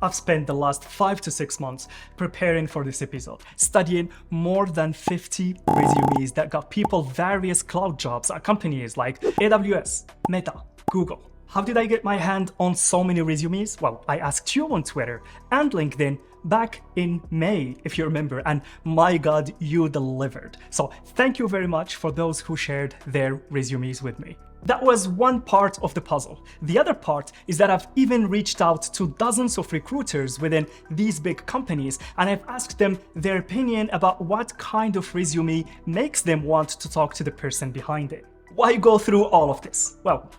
I've spent the last 5 to 6 months preparing for this episode, studying more than 50 resumes that got people various cloud jobs at companies like AWS, Meta, Google. How did I get my hand on so many resumes? Well, I asked you on Twitter and LinkedIn back in May, if you remember, and my God, you delivered. So thank you very much for those who shared their resumes with me. That was one part of the puzzle. The other part is that I've even reached out to dozens of recruiters within these big companies, and I've asked them their opinion about what kind of resume makes them want to talk to the person behind it. Why go through all of this? Well,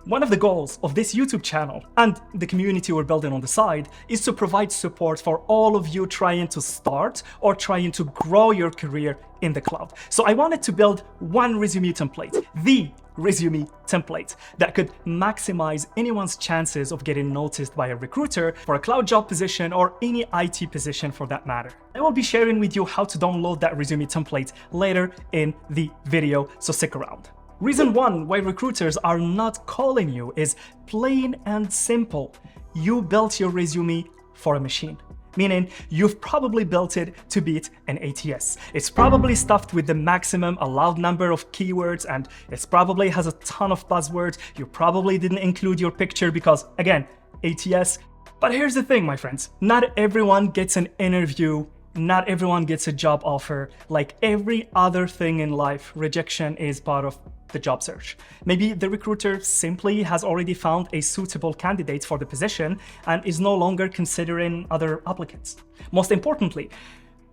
one of the goals of this YouTube channel and the community we're building on the side is to provide support for all of you trying to start or trying to grow your career in the cloud. So I wanted to build one resume template, the resume template that could maximize anyone's chances of getting noticed by a recruiter for a cloud job position or any IT position for that matter. I will be sharing with you how to download that resume template later in the video, so stick around. Reason one why recruiters are not calling you is plain and simple. You built your resume for a machine, meaning you've probably built it to beat an ATS. It's probably stuffed with the maximum allowed number of keywords, and it probably has a ton of buzzwords. You probably didn't include your picture because, again, ATS. But here's the thing, my friends. Not everyone gets an interview. Not everyone gets a job offer. Like every other thing in life, rejection is part of the job search. Maybe the recruiter simply has already found a suitable candidate for the position and is no longer considering other applicants. Most importantly,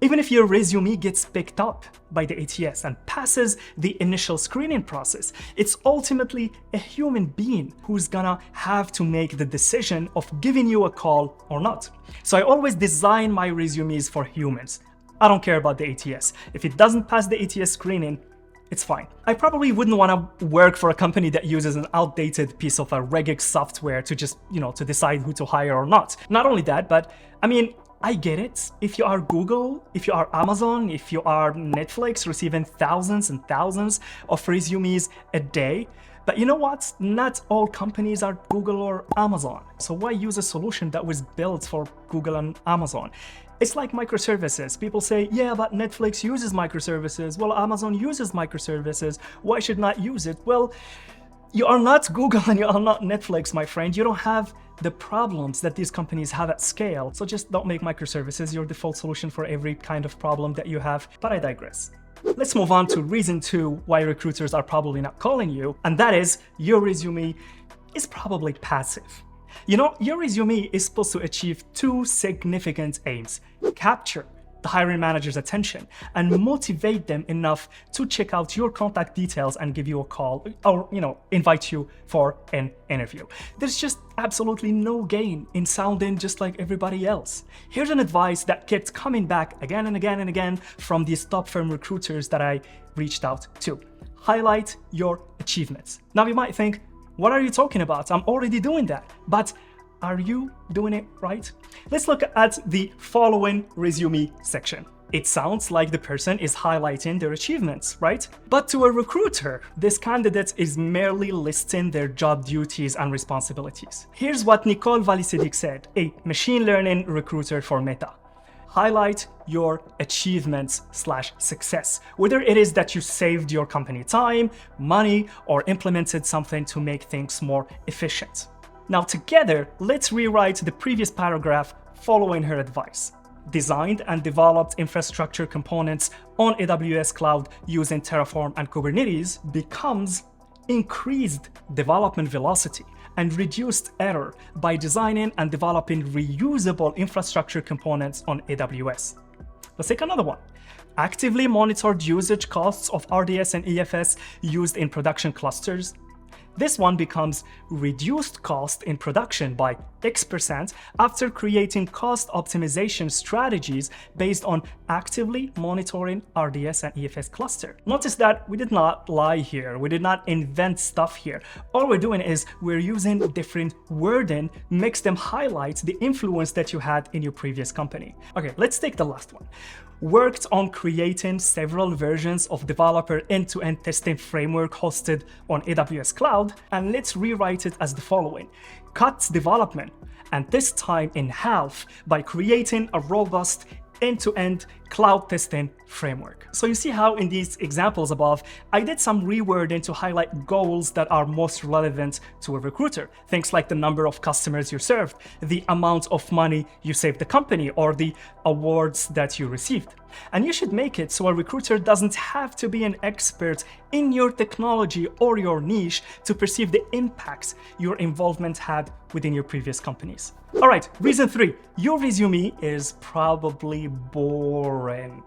even if your resume gets picked up by the ATS and passes the initial screening process, it's ultimately a human being who's gonna have to make the decision of giving you a call or not. So I always design my resumes for humans. I don't care about the ATS. If it doesn't pass the ATS screening, it's fine. I probably wouldn't want to work for a company that uses an outdated piece of a regex software to just, to decide who to hire or not. Not only that, but I mean, I get it. If you are Google, if you are Amazon, if you are Netflix, receiving thousands and thousands of resumes a day. But you know what? Not all companies are Google or Amazon. So why use a solution that was built for Google and Amazon? It's like microservices. People say, yeah, but Netflix uses microservices. Well, Amazon uses microservices. Why should not use it? Well, you are not Google and you are not Netflix, my friend. You don't have the problems that these companies have at scale. So just don't make microservices your default solution for every kind of problem that you have. But I digress. Let's move on to reason two why recruiters are probably not calling you. And that is your resume is probably passive. Your resume is supposed to achieve two significant aims: capture the hiring manager's attention and motivate them enough to check out your contact details and give you a call or, invite you for an interview. There's just absolutely no gain in sounding just like everybody else. Here's an advice that kept coming back again and again and again from these top firm recruiters that I reached out to. Highlight your achievements. Now you might think, what are you talking about? I'm already doing that. But are you doing it right? Let's look at the following resume section. It sounds like the person is highlighting their achievements, right? But to a recruiter, this candidate is merely listing their job duties and responsibilities. Here's what Nicole Valisidik said, a machine learning recruiter for Meta. Highlight your achievements/success, whether it is that you saved your company time, money, or implemented something to make things more efficient. Now together, let's rewrite the previous paragraph following her advice. Designed and developed infrastructure components on AWS cloud using Terraform and Kubernetes becomes increased development velocity and reduced error by designing and developing reusable infrastructure components on AWS. Let's take another one. Actively monitored usage costs of RDS and EFS used in production clusters. This one becomes reduced cost in production by X% after creating cost optimization strategies based on actively monitoring RDS and EFS cluster. Notice that we did not lie here. We did not invent stuff here. All we're doing is we're using different wording, makes them highlight the influence that you had in your previous company. Okay, let's take the last one. Worked on creating several versions of developer end-to-end testing framework hosted on AWS Cloud, and let's rewrite it as the following. Cut development and this time in half by creating a robust end-to-end cloud testing framework. So you see how in these examples above, I did some rewording to highlight goals that are most relevant to a recruiter. Things like the number of customers you served, the amount of money you saved the company, or the awards that you received. And you should make it so a recruiter doesn't have to be an expert in your technology or your niche to perceive the impacts your involvement had within your previous companies. All right, reason 3, your resume is probably boring.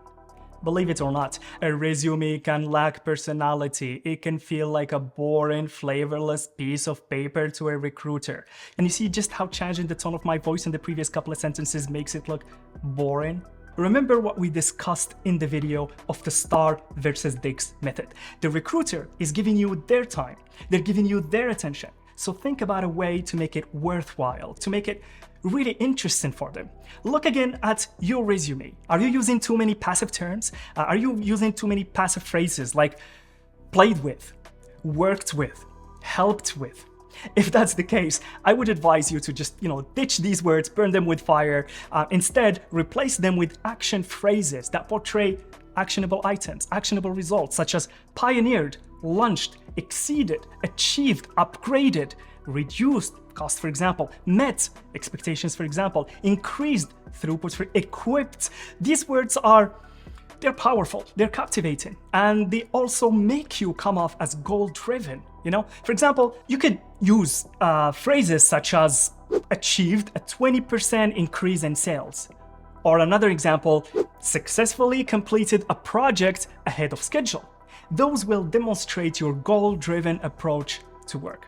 Believe it or not, a resume can lack personality. It can feel like a boring, flavorless piece of paper to a recruiter. And you see just how changing the tone of my voice in the previous couple of sentences makes it look boring? Remember what we discussed in the video of the star versus dicks method. The recruiter is giving you their time. They're giving you their attention. So think about a way to make it worthwhile, to make it really interesting for them. Look again at your resume. Are you using too many passive terms? Are you using too many passive phrases like played with, worked with, helped with? If that's the case, I would advise you to just, ditch these words, burn them with fire. Instead, replace them with action phrases that portray actionable items, actionable results, such as pioneered, launched, exceeded, achieved, upgraded, reduced cost, for example, met expectations, for example, increased throughput, for equipped. These words they're powerful, they're captivating, and they also make you come off as goal-driven. For example, you could use phrases such as achieved a 20% increase in sales. Or another example, successfully completed a project ahead of schedule. Those will demonstrate your goal-driven approach to work.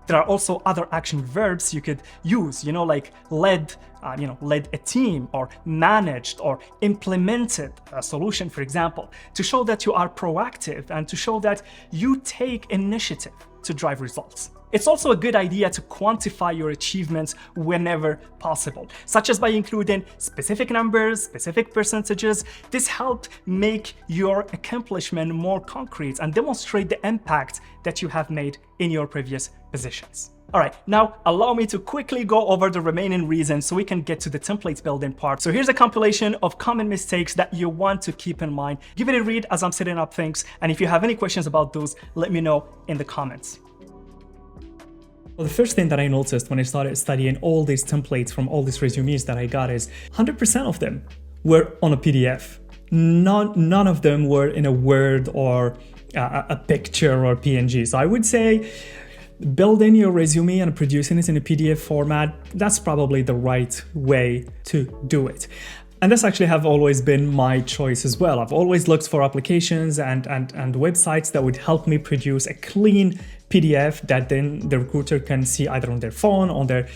There are also other action verbs you could use, like led a team, or managed, or implemented a solution, for example, to show that you are proactive and to show that you take initiative to drive results. It's also a good idea to quantify your achievements whenever possible, such as by including specific numbers, specific percentages. This helped make your accomplishment more concrete and demonstrate the impact that you have made in your previous positions. All right, now allow me to quickly go over the remaining reasons so we can get to the template building part. So here's a compilation of common mistakes that you want to keep in mind. Give it a read as I'm setting up things. And if you have any questions about those, let me know in the comments. Well, the first thing that I noticed when I started studying all these templates from all these resumes that I got is 100% of them were on a PDF. None of them were in a Word or a picture or PNG. So I would say building your resume and producing it in a PDF format, that's probably the right way to do it. And this actually have always been my choice as well. I've always looked for applications and websites that would help me produce a clean PDF that then the recruiter can see either on their phone, on their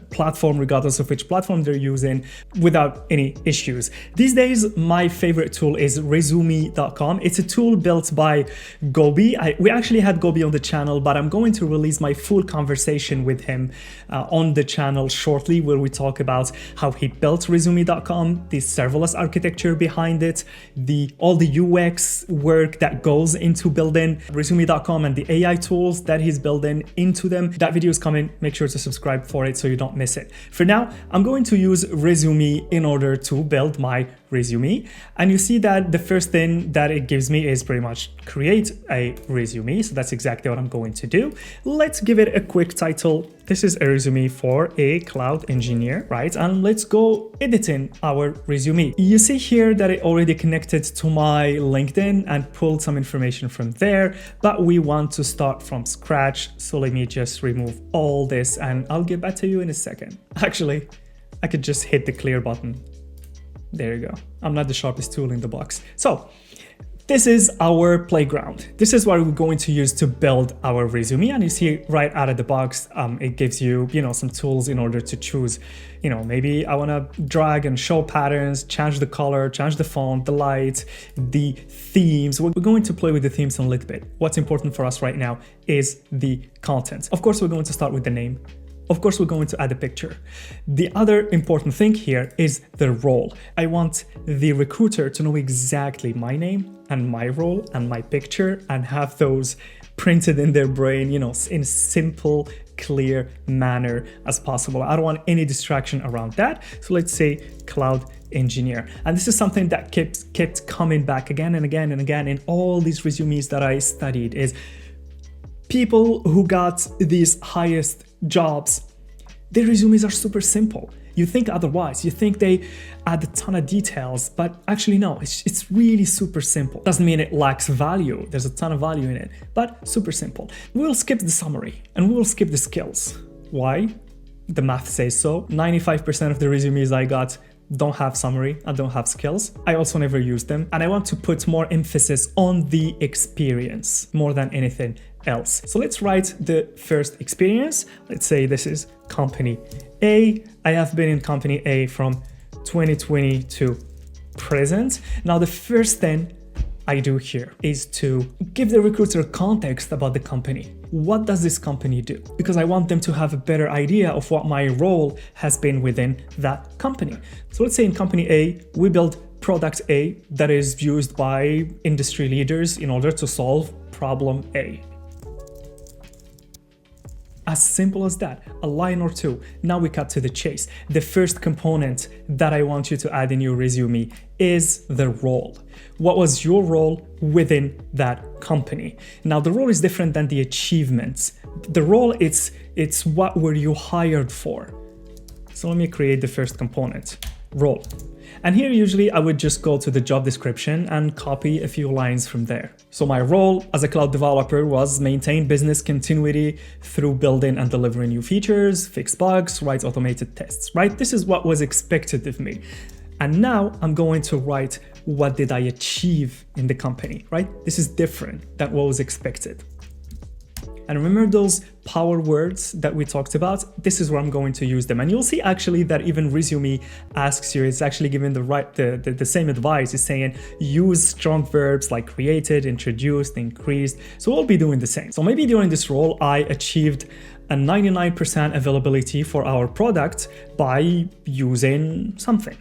platform, regardless of which platform they're using, without any issues. These days, my favorite tool is resume.com. It's a tool built by Gobi. We actually had Gobi on the channel, but I'm going to release my full conversation with him on the channel shortly, where we talk about how he built resume.com, the serverless architecture behind it, all the UX work that goes into building resume.com, and the AI tools that he's building into them. That video is coming. Make sure to subscribe for it so you don't miss it. For now, I'm going to use Resume in order to build my resume. And you see that the first thing that it gives me is pretty much create a resume. So that's exactly what I'm going to do. Let's give it a quick title. This is a resume for a cloud engineer, right? And let's go editing our resume. You see here that it already connected to my LinkedIn and pulled some information from there, but we want to start from scratch. So let me just remove all this and I'll get back to you in a second. Actually, I could just hit the clear button. There you go. I'm not the sharpest tool in the box. So this is our playground. This is what we're going to use to build our resume. And you see right out of the box, it gives you, some tools in order to choose, maybe I want to drag and show patterns, change the color, change the font, the light, the themes. We're going to play with the themes a little bit. What's important for us right now is the content. Of course, we're going to start with the name. Of course, we're going to add a picture. The other important thing here is the role. I want the recruiter to know exactly my name and my role and my picture and have those printed in their brain, in a simple, clear manner as possible. I don't want any distraction around that. So let's say cloud engineer. And this is something that kept coming back again and again and again in all these resumes that I studied, is people who got these highest jobs, their resumes are super simple. You think otherwise. You think they add a ton of details, but actually no, it's really super simple. Doesn't mean it lacks value. There's a ton of value in it, but super simple. We'll skip the summary and we'll skip the skills. Why? The math says so. 95% of the resumes I got don't have summary and don't have skills. I also never use them. And I want to put more emphasis on the experience more than anything else. So let's write the first experience. Let's say this is company A. I have been in company A from 2020 to present. Now, the first thing I do here is to give the recruiter context about the company. What does this company do? Because I want them to have a better idea of what my role has been within that company. So let's say in company A, we build product A that is used by industry leaders in order to solve problem A. As simple as that, a line or two. Now we cut to the chase. The first component that I want you to add in your resume is the role. What was your role within that company? Now the role is different than the achievements. The role, it's what were you hired for? So let me create the first component, role. And here usually I would just go to the job description and copy a few lines from there. So my role as a cloud developer was maintain business continuity through building and delivering new features, fix bugs, write automated tests, right? This is what was expected of me. And now I'm going to write what did I achieve in the company, right? This is different than what was expected. And remember those power words that we talked about? This is where I'm going to use them. And you'll see actually that even resume asks you, it's actually giving the same advice. It's saying use strong verbs like created, introduced, increased. So we'll be doing the same. So maybe during this role, I achieved a 99% availability for our product by using something.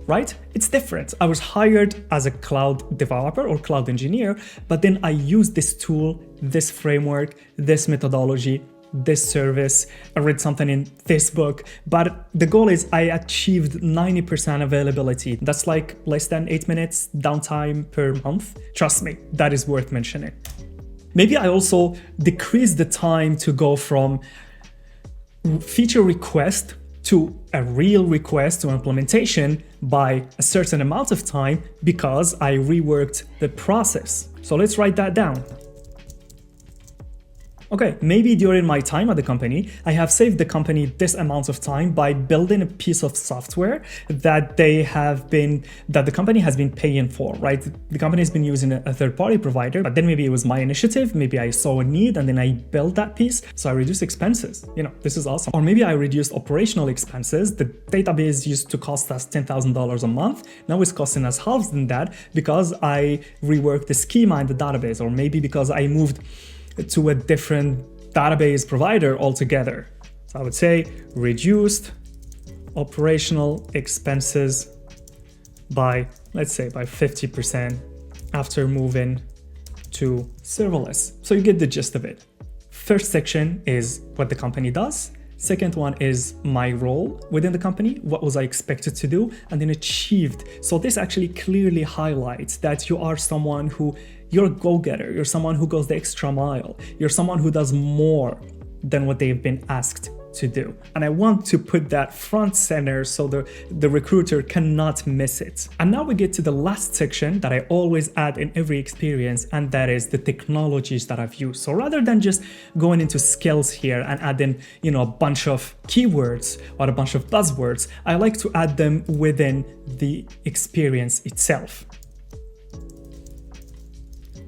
Right? It's different. I was hired as a cloud developer or cloud engineer, but then I used this tool, this framework, this methodology, this service. I read something in this book, but the goal is I achieved 90% availability. That's like less than 8 minutes downtime per month. Trust me, that is worth mentioning. Maybe I also decreased the time to go from feature request to a real request to implementation by a certain amount of time because I reworked the process. So let's write that down. Okay, maybe during my time at the company, I have saved the company this amount of time by building a piece of software that the company has been paying for, right? The company has been using a third-party provider, but then maybe it was my initiative, maybe I saw a need and then I built that piece, so I reduced expenses. This is awesome. Or maybe I reduced operational expenses. The database used to cost us $10,000 a month. Now it's costing us half than that because I reworked the schema in the database, or maybe because I moved to a different database provider altogether. So I would say reduced operational expenses by, let's say, by 50% after moving to serverless. So you get the gist of it. First section is what the company does. Second one is my role within the company, what was I expected to do, and then achieved. So this actually clearly highlights that you are someone you're a go-getter, you're someone who goes the extra mile, you're someone who does more than what they've been asked to do. And I want to put that front center so the recruiter cannot miss it. And now we get to the last section that I always add in every experience, and that is the technologies that I've used. So rather than just going into skills here and adding, a bunch of keywords or a bunch of buzzwords, I like to add them within the experience itself.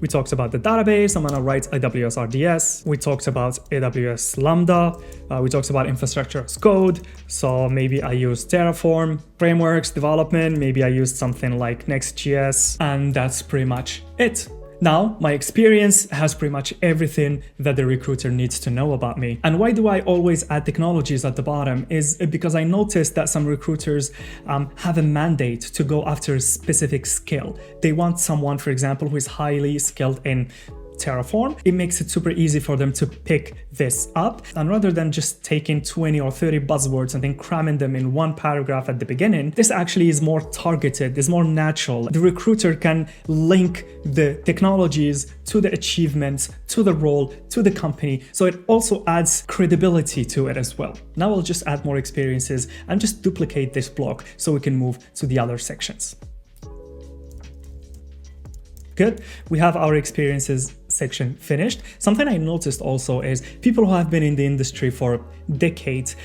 We talked about the database. I'm gonna write AWS RDS. We talked about AWS Lambda. We talked about infrastructure as code. So maybe I used Terraform, frameworks, development. Maybe I used something like Next.js, and that's pretty much it. Now, my experience has pretty much everything that the recruiter needs to know about me. And why do I always add technologies at the bottom is because I noticed that some recruiters have a mandate to go after a specific skill. They want someone, for example, who is highly skilled in Terraform. It makes it super easy for them to pick this up. And rather than just taking 20 or 30 buzzwords and then cramming them in one paragraph at the beginning, this actually is more targeted, is more natural. The recruiter can link the technologies to the achievements, to the role, to the company. So it also adds credibility to it as well. Now I'll just add more experiences and just duplicate this block so we can move to the other sections. Good, we have our experiences section finished. Something I noticed also is people who have been in the industry for decades,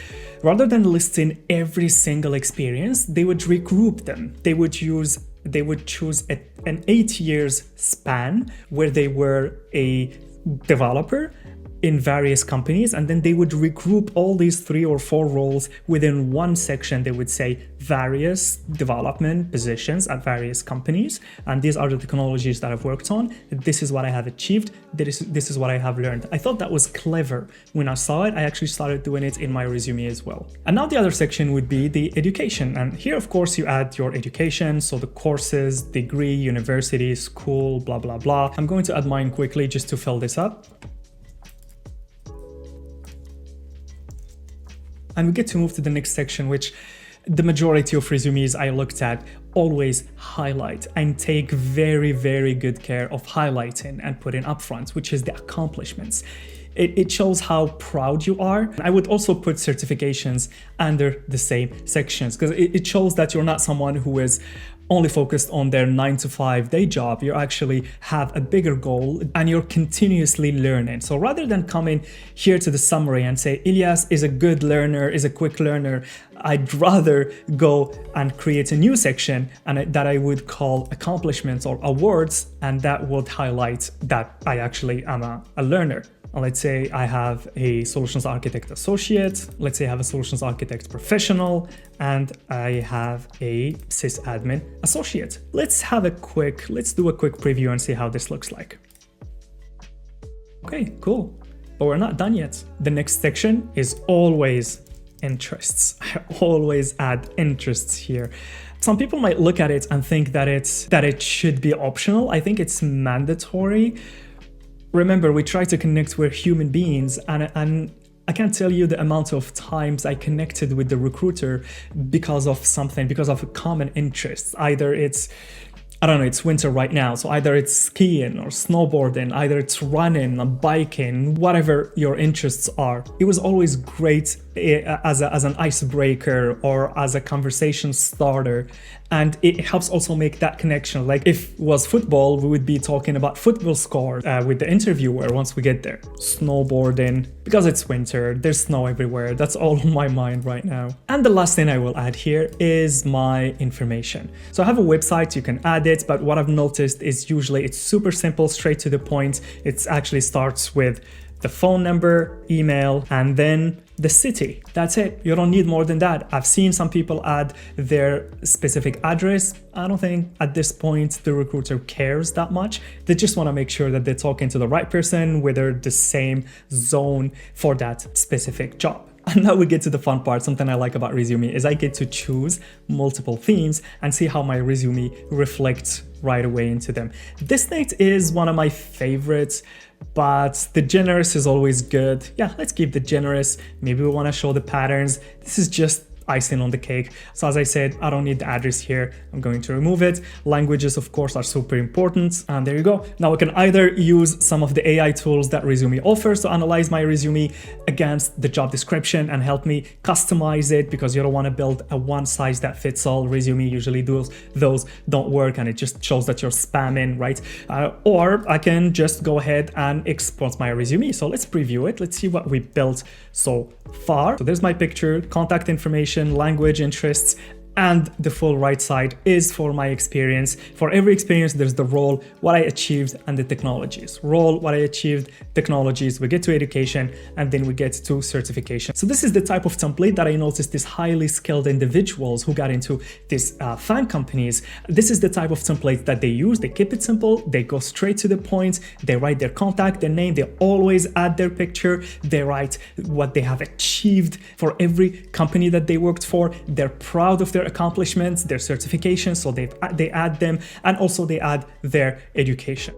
rather than listing every single experience, they would regroup them. They would choose an 8 years span where they were a developer in various companies, and then they would regroup all these 3 or 4 roles within one section. They would say various development positions at various companies, and these are the technologies that I've worked on. This is what I have achieved. This is what I have learned. I thought that was clever. When I saw it, I actually started doing it in my resume as well. And now the other section would be the education, and here of course you add your education, so the courses, degree, university, school, blah blah blah. I'm going to add mine quickly just to fill this up. And we get to move to the next section, which the majority of resumes I looked at always highlight and take very, very good care of highlighting and putting up front, which is the accomplishments. It shows how proud you are. I would also put certifications under the same sections because it shows that you're not someone who is only focused on their 9-to-5 day job. You actually have a bigger goal and you're continuously learning. So rather than coming here to the summary and say, Ilyas is a good learner, is a quick learner, I'd rather go and create a new section and that I would call accomplishments or awards, and that would highlight that I actually am a learner. Let's say I have a solutions architect associate, let's say I have a solutions architect professional, and I have a sysadmin associate. Let's do a quick preview and see how this looks like. Okay, cool. But we're not done yet. The next section is always interests. I always add interests here. Some people might look at it and think that it should be optional. I think it's mandatory. Remember, we try to connect with human beings, and I can't tell you the amount of times I connected with the recruiter because of a common interest. Either it's, I don't know, it's winter right now, so either it's skiing or snowboarding, either it's running or biking, whatever your interests are. It was always great as an icebreaker or as a conversation starter, and it helps also make that connection. Like if it was football, we would be talking about football scores with the interviewer once we get there. Snowboarding, because it's winter, there's snow everywhere. That's all on my mind right now. And the last thing I will add here is my information. So I have a website, you can add it, but what I've noticed is usually it's super simple, straight to the point. It actually starts with the phone number, email, and then the city. That's it. You don't need more than that. I've seen some people add their specific address. I don't think at this point the recruiter cares that much. They just want to make sure that they're talking to the right person, whether the same zone for that specific job. And now we get to the fun part. Something I like about resume is I get to choose multiple themes and see how my resume reflects right away into them. This next is one of my favorites, but the generous is always good. Yeah, let's keep the generous. Maybe we want to show the patterns. This is just icing on the cake. So as I said, I don't need the address here. I'm going to remove it. Languages, of course, are super important. And there you go. Now I can either use some of the AI tools that Resume offers to analyze my resume against the job description and help me customize it, because you don't want to build a one size that fits all resume. Usually those don't work and it just shows that you're spamming, right? Or I can just go ahead and export my resume. So let's preview it. Let's see what we built so far. So there's my picture, contact information, language, interests, and the full right side is for my experience. For every experience, there's the role, what I achieved, and the technologies. Role, what I achieved, technologies, we get to education, and then we get to certification. So this is the type of template that I noticed these highly skilled individuals who got into these FAANG companies. This is the type of template that they use. They keep it simple, they go straight to the point, they write their contact, their name, they always add their picture, they write what they have achieved for every company that they worked for. They're proud of their accomplishments, their certifications, so they add them, and also they add their education.